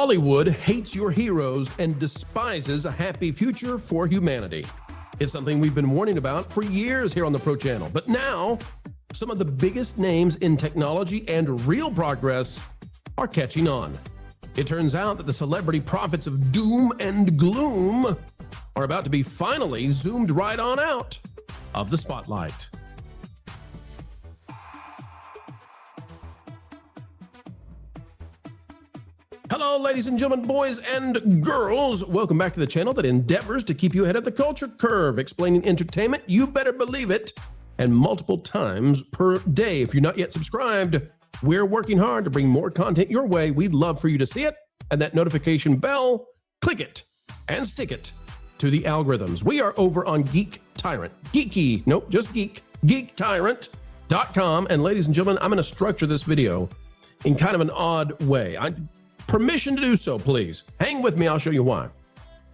Hollywood hates your heroes and despises a happy future for humanity. It's something we've been warning about for years here on the Pro Channel. But now, some of the biggest names in technology and real progress are catching on. It turns out that the celebrity prophets of doom and gloom are about to be finally zoomed right on out of the spotlight. Hello, ladies and gentlemen, boys and girls. Welcome back to the channel that endeavors to keep you ahead of the culture curve, explaining entertainment, you better believe it, and multiple times per day. If you're not yet subscribed, we're working hard to bring more content your way. We'd love for you to see it, and that notification bell, click it and stick it to the algorithms. We are over on Geek Tyrant. Geeky, nope, just geek, geektyrant.com. And ladies and gentlemen, I'm going to structure this video in kind of an odd way. Permission to do so, please. Hang with me, I'll show you why.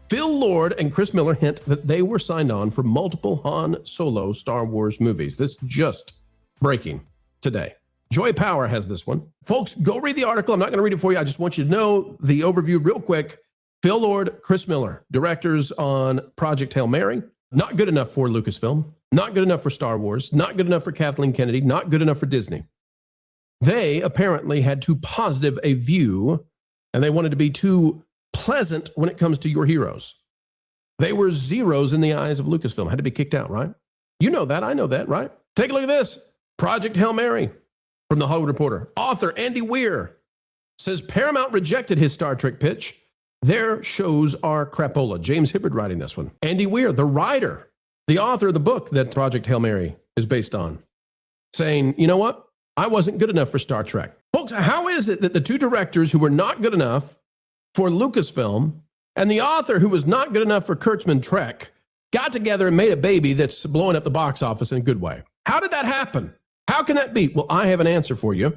Phil Lord and Chris Miller hint that they were signed on for multiple Han Solo Star Wars movies. This just breaking today. Joy Power has this one. Folks, go read the article. I'm not going to read it for you. I just want you to know the overview real quick. Phil Lord, Chris Miller, directors on Project Hail Mary. Not good enough for Lucasfilm. Not good enough for Star Wars. Not good enough for Kathleen Kennedy. Not good enough for Disney. They apparently had too positive a view, and they wanted to be too pleasant when it comes to your heroes. They were zeros in the eyes of Lucasfilm. Had to be kicked out, right? You know that. I know that, right? Take a look at this. Project Hail Mary from The Hollywood Reporter. Author Andy Weir says Paramount rejected his Star Trek pitch. Their shows are crapola. James Hibbard writing this one. Andy Weir, the writer, the author of the book that Project Hail Mary is based on, saying, you know what? I wasn't good enough for Star Trek. Folks, how is it that the two directors who were not good enough for Lucasfilm and the author who was not good enough for Kurtzman Trek got together and made a baby that's blowing up the box office in a good way? How did that happen? How can that be? Well, I have an answer for you.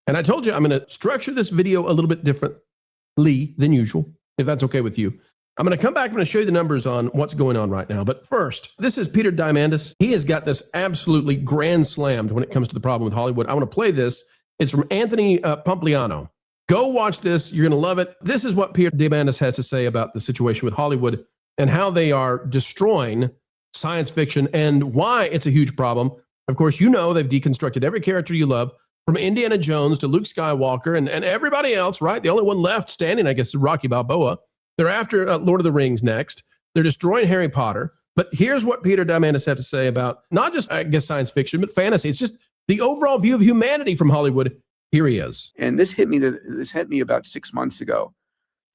And I told you I'm going to structure this video a little bit differently than usual, if that's okay with you. I'm going to come back. I'm going to show you the numbers on what's going on right now. But first, this is Peter Diamandis. He has got this absolutely grand slammed when it comes to the problem with Hollywood. I want to play this. It's from Anthony Pompliano. Go watch this. You're going to love it. This is what Peter Diamandis has to say about the situation with Hollywood and how they are destroying science fiction and why it's a huge problem. Of course, you know they've deconstructed every character you love, from Indiana Jones to Luke Skywalker and everybody else, right? The only one left standing, I guess, is Rocky Balboa. They're after Lord of the Rings next. They're destroying Harry Potter. But here's what Peter Diamandis has to say about not just, I guess, science fiction, but fantasy. It's just the overall view of humanity from Hollywood. Here he is. And this hit me about 6 months ago,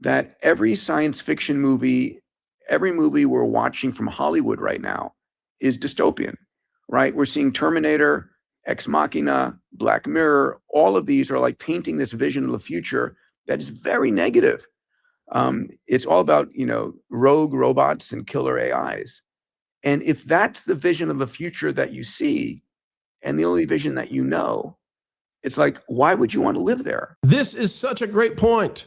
that every science fiction movie, every movie we're watching from Hollywood right now is dystopian, right? We're seeing Terminator, Ex Machina, Black Mirror. All of these are like painting this vision of the future that is very negative. It's all about, rogue robots and killer AIs. And if that's the vision of the future that you see, and the only vision that you know, it's like, why would you want to live there? This is such a great point.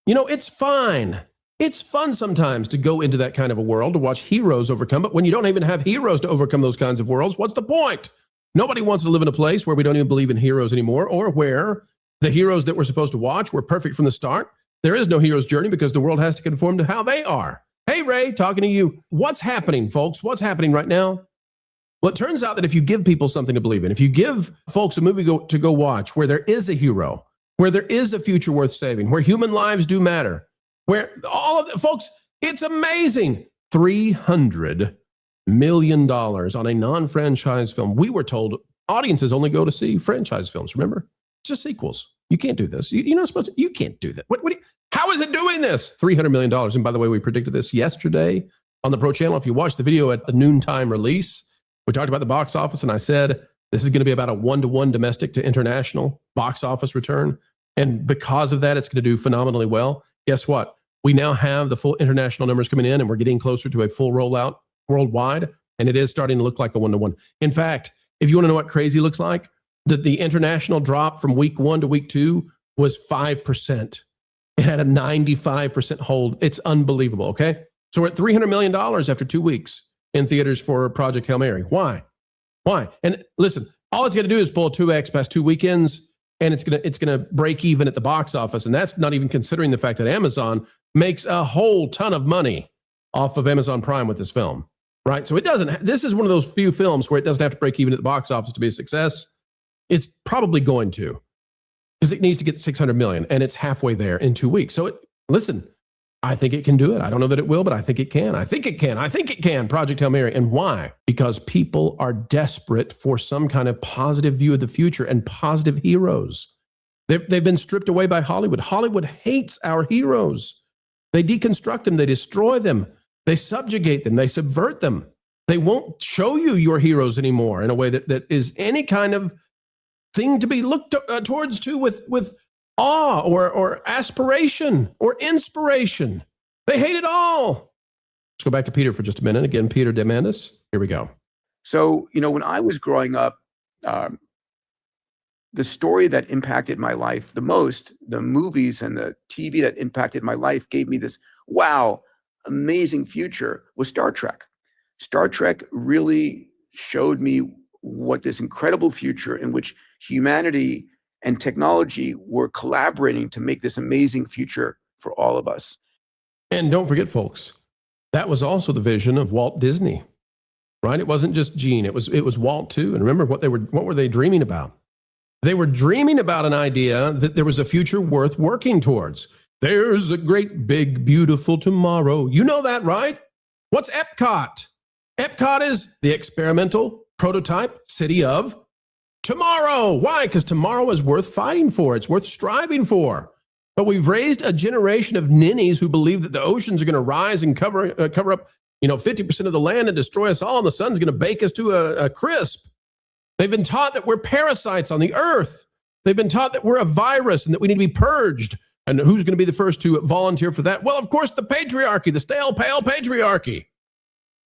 It's fine. It's fun sometimes to go into that kind of a world, to watch heroes overcome. But when you don't even have heroes to overcome those kinds of worlds, what's the point? Nobody wants to live in a place where we don't even believe in heroes anymore, or where the heroes that we're supposed to watch were perfect from the start. There is no hero's journey because the world has to conform to how they are. Hey, Ray, talking to you. What's happening, folks? What's happening right now? Well, it turns out that if you give people something to believe in, if you give folks a movie to go watch where there is a hero, where there is a future worth saving, where human lives do matter, where all of the folks, it's amazing. $300 million on a non-franchise film. We were told audiences only go to see franchise films. Remember? It's just sequels. You can't do this. You're not supposed to. You can't do that. How is it doing this? $300 million. And by the way, we predicted this yesterday on the Pro Channel. If you watched the video at the noontime release, we talked about the box office, and I said this is going to be about a 1-to-1 domestic to international box office return. And because of that, it's going to do phenomenally well. Guess what? We now have the full international numbers coming in, and we're getting closer to a full rollout worldwide. And it is starting to look like a 1-to-1. In fact, if you want to know what crazy looks like, the international drop from week 1 to week 2 was 5%. It had a 95% hold. It's unbelievable, okay? So we're at $300 million after 2 weeks in theaters for Project Hail Mary. Why? And listen, all it's got to do is pull a 2X past 2 weekends, and it's gonna break even at the box office, and that's not even considering the fact that Amazon makes a whole ton of money off of Amazon Prime with this film, right? So it doesn't. This is one of those few films where it doesn't have to break even at the box office to be a success. It's probably going to, because it needs to get 600 million, and it's halfway there in 2 weeks. So listen, I think it can do it. I don't know that it will, but I think it can. I think it can. I think it can. Project Hail Mary. And why? Because people are desperate for some kind of positive view of the future and positive heroes. They've been stripped away by Hollywood. Hollywood hates our heroes. They deconstruct them. They destroy them. They subjugate them. They subvert them. They won't show you your heroes anymore in a way that is any kind of thing to be looked towards to with awe or aspiration or inspiration. They hate it all. Let's go back to Peter for just a minute. Again, Peter Demandis. Here we go. So, when I was growing up, the story that impacted my life the most, the movies and the TV that impacted my life gave me this, wow, amazing future, was Star Trek. Star Trek really showed me what this incredible future in which humanity and technology were collaborating to make this amazing future for all of us. And don't forget, folks, that was also the vision of Walt Disney, right? It wasn't just Gene, it was Walt too. And remember what were they dreaming about? They were dreaming about an idea that there was a future worth working towards. There's a great, big, beautiful tomorrow. You know that, right? What's Epcot? Epcot is the experimental prototype city of tomorrow. Why? Because tomorrow is worth fighting for. It's worth striving for. But we've raised a generation of ninnies who believe that the oceans are going to rise and cover up, 50% of the land and destroy us all, and the sun's going to bake us to a crisp. They've been taught that we're parasites on the earth. They've been taught that we're a virus and that we need to be purged. And who's going to be the first to volunteer for that? Well, of course, the patriarchy, the stale, pale patriarchy.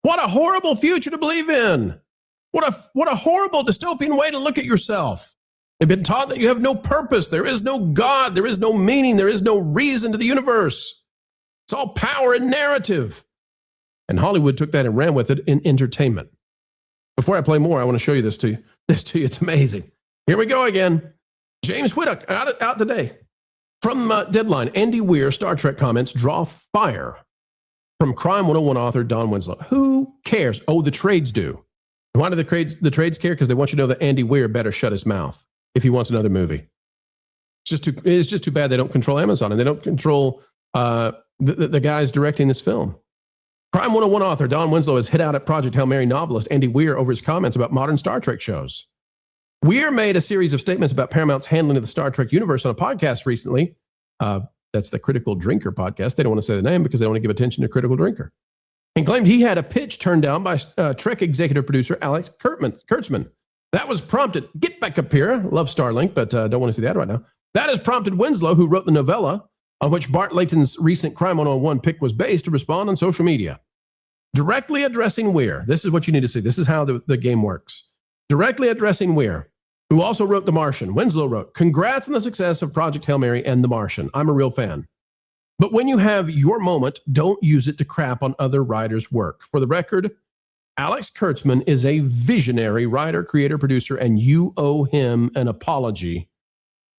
What a horrible future to believe in. What a horrible dystopian way to look at yourself. They've been taught that you have no purpose. There is no God. There is no meaning. There is no reason to the universe. It's all power and narrative. And Hollywood took that and ran with it in entertainment. Before I play more, I want to show you this to you. It's amazing. Here we go again. James Whittock out today. From Deadline, Andy Weir, Star Trek comments draw fire from Crime 101 author Don Winslow. Who cares? Oh, the trades do. Why do the trades care? Because they want you to know that Andy Weir better shut his mouth if he wants another movie. It's just too bad they don't control Amazon and they don't control the guys directing this film. Crime 101 author Don Winslow has hit out at Project Hail Mary novelist Andy Weir over his comments about modern Star Trek shows. Weir made a series of statements about Paramount's handling of the Star Trek universe on a podcast recently. That's the Critical Drinker podcast. They don't want to say the name because they don't want to give attention to Critical Drinker. And claimed he had a pitch turned down by Trek executive producer Alex Kurtzman. That was prompted, get back up here, love Starlink, but don't want to see that right now. That has prompted Winslow, who wrote the novella on which Bart Layton's recent Crime 101 pick was based, to respond on social media. Directly addressing Weir, this is what you need to see. This is how the game works. Directly addressing Weir, who also wrote The Martian, Winslow wrote, "Congrats on the success of Project Hail Mary and The Martian. I'm a real fan. But when you have your moment, don't use it to crap on other writers' work. For the record, Alex Kurtzman is a visionary writer, creator, producer, and you owe him an apology,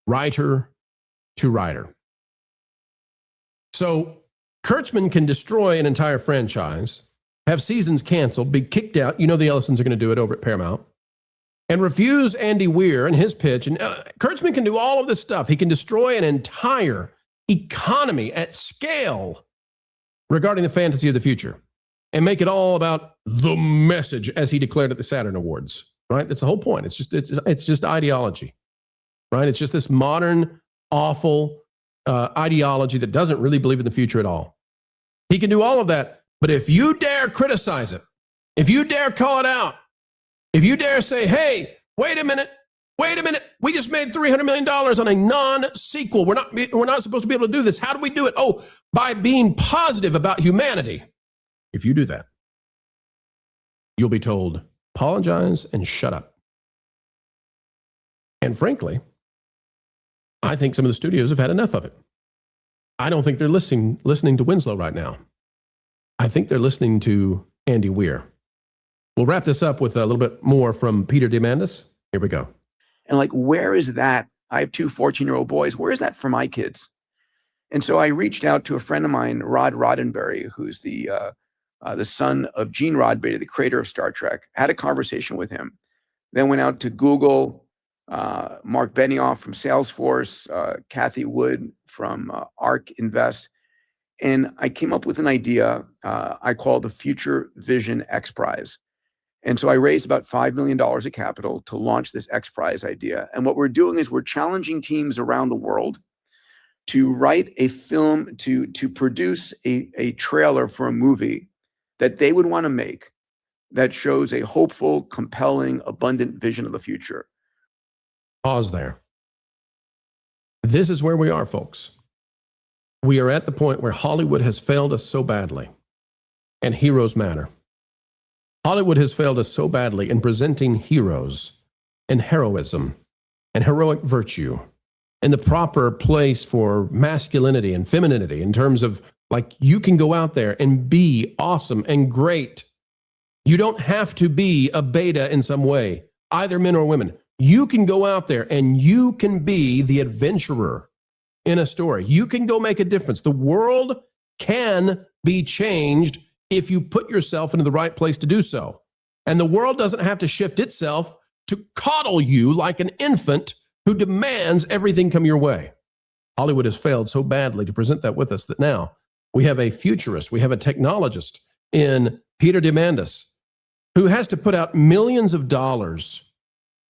writer to writer." So Kurtzman can destroy an entire franchise, have seasons canceled, be kicked out. You know the Ellisons are going to do it over at Paramount. And refuse Andy Weir and his pitch. And Kurtzman can do all of this stuff. He can destroy an entire economy at scale regarding the fantasy of the future and make it all about the message, as he declared at the Saturn Awards, right? That's the whole point. It's just ideology, right? It's just this modern, awful ideology that doesn't really believe in the future at all. He can do all of that, but if you dare criticize it, if you dare call it out, if you dare say, hey, wait a minute, we just made $300 million on a non-sequel. We're not supposed to be able to do this. How do we do it? Oh, by being positive about humanity. If you do that, you'll be told, apologize and shut up. And frankly, I think some of the studios have had enough of it. I don't think they're listening to Winslow right now. I think they're listening to Andy Weir. We'll wrap this up with a little bit more from Peter Demandis. Here we go. And where is that I have two 14-year-old boys. Where is that for my kids? And so I reached out to a friend of mine, Rod Roddenberry, who's the son of Gene Roddenberry, the creator of Star Trek. Had a conversation with him. Then went out to Google, Mark Benioff from Salesforce, Kathy Wood from ARK Invest. And I came up with an idea I call the Future Vision X Prize. And so I raised about $5 million of capital to launch this X Prize idea. And what we're doing is we're challenging teams around the world to write a film, to produce a trailer for a movie that they would want to make that shows a hopeful, compelling, abundant vision of the future. Pause there. This is where we are, folks. We are at the point where Hollywood has failed us so badly, and heroes matter. Hollywood has failed us so badly in presenting heroes and heroism and heroic virtue and the proper place for masculinity and femininity in terms of, like, you can go out there and be awesome and great. You don't have to be a beta in some way, either men or women. You can go out there and you can be the adventurer in a story. You can go make a difference. The world can be changed if you put yourself into the right place to do so. And the world doesn't have to shift itself to coddle you like an infant who demands everything come your way. Hollywood has failed so badly to present that with us that now we have a futurist, we have a technologist in Peter Diamandis who has to put out millions of dollars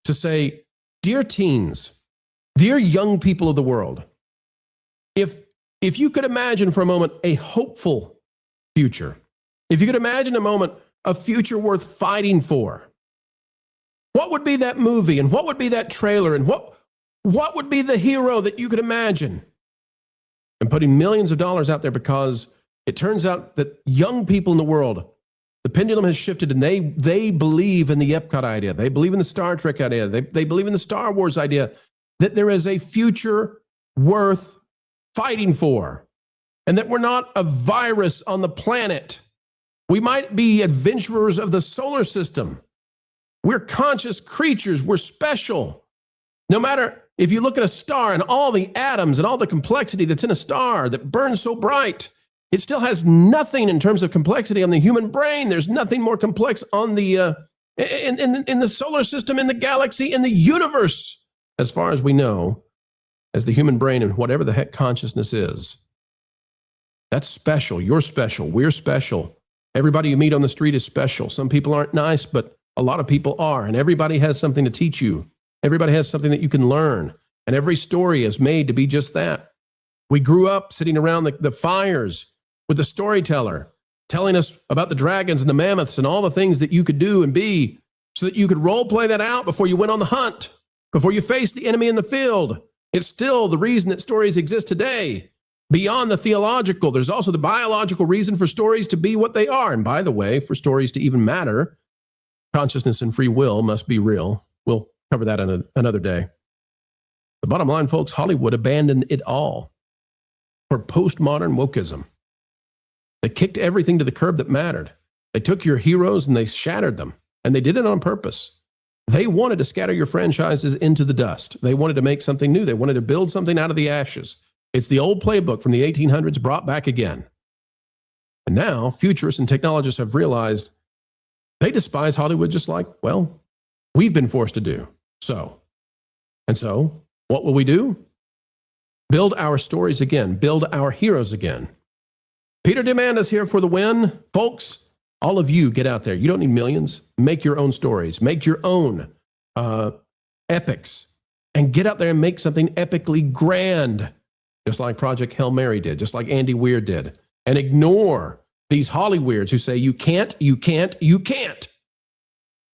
to say, dear teens, dear young people of the world, if you could imagine for a moment a hopeful future, if you could imagine a moment, a future worth fighting for, what would be that movie and what would be that trailer and what would be the hero that you could imagine? And putting millions of dollars out there because it turns out that young people in the world, the pendulum has shifted and they believe in the Epcot idea. They believe in the Star Trek idea. They believe in the Star Wars idea that there is a future worth fighting for and that we're not a virus on the planet. We might be adventurers of the solar system. We're conscious creatures. We're special. No matter if you look at a star and all the atoms and all the complexity that's in a star that burns so bright, it still has nothing in terms of complexity on the human brain. There's nothing more complex on the in the solar system, in the galaxy, in the universe, as far as we know, as the human brain and whatever the heck consciousness is. That's special. You're special. We're special. Everybody you meet on the street is special. Some people aren't nice, but a lot of people are, and everybody has something to teach you. Everybody has something that you can learn, and every story is made to be just that. We grew up sitting around the fires with the storyteller telling us about the dragons and the mammoths and all the things that you could do and be so that you could role play that out before you went on the hunt, before you faced the enemy in the field. It's still the reason that stories exist today. Beyond the theological, there's also the biological reason for stories to be what they are. And by the way, for stories to even matter, consciousness and free will must be real. We'll cover that another day. The bottom line, folks, Hollywood abandoned it all for postmodern wokeism. They kicked everything to the curb that mattered. They took your heroes and they shattered them, and they did it on purpose. They wanted to scatter your franchises into the dust. They wanted to make something new. They wanted to build something out of the ashes. It's the old playbook from the 1800s brought back again. And now futurists and technologists have realized they despise Hollywood just like, well, we've been forced to do. So what will we do? Build our stories again. Build our heroes again. Peter Diamandis here for the win. Folks, all of you get out there. You don't need millions. Make your own stories. Make your own epics. And get out there and make something epically grand. Just like Project Hail Mary did. Just like Andy Weir did. And ignore these Hollyweirds who say you can't, you can't, you can't.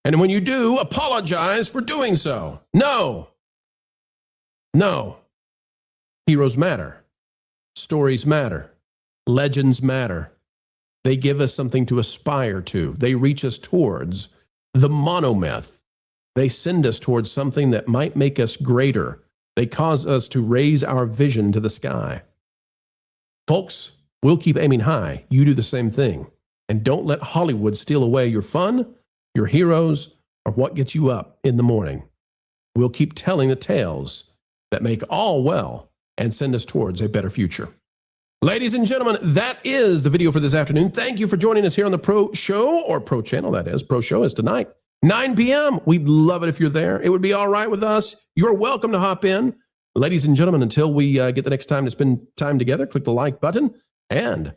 And when you do, apologize for doing so. No. Heroes matter. Stories matter. Legends matter. They give us something to aspire to. They reach us towards the monomyth. They send us towards something that might make us greater. They cause us to raise our vision to the sky. Folks, we'll keep aiming high. You do the same thing. And don't let Hollywood steal away your fun, your heroes, or what gets you up in the morning. We'll keep telling the tales that make all well and send us towards a better future. Ladies and gentlemen, that is the video for this afternoon. Thank you for joining us here on the Pro Show, or Pro Channel, that is. Pro Show is tonight, 9 p.m. We'd love it if you're there. It would be all right with us. You're welcome to hop in. Ladies and gentlemen, until we get the next time to spend time together, click the like button. And,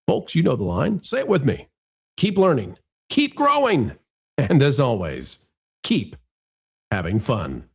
folks, you know the line. Say it with me. Keep learning. Keep growing. And as always, keep having fun.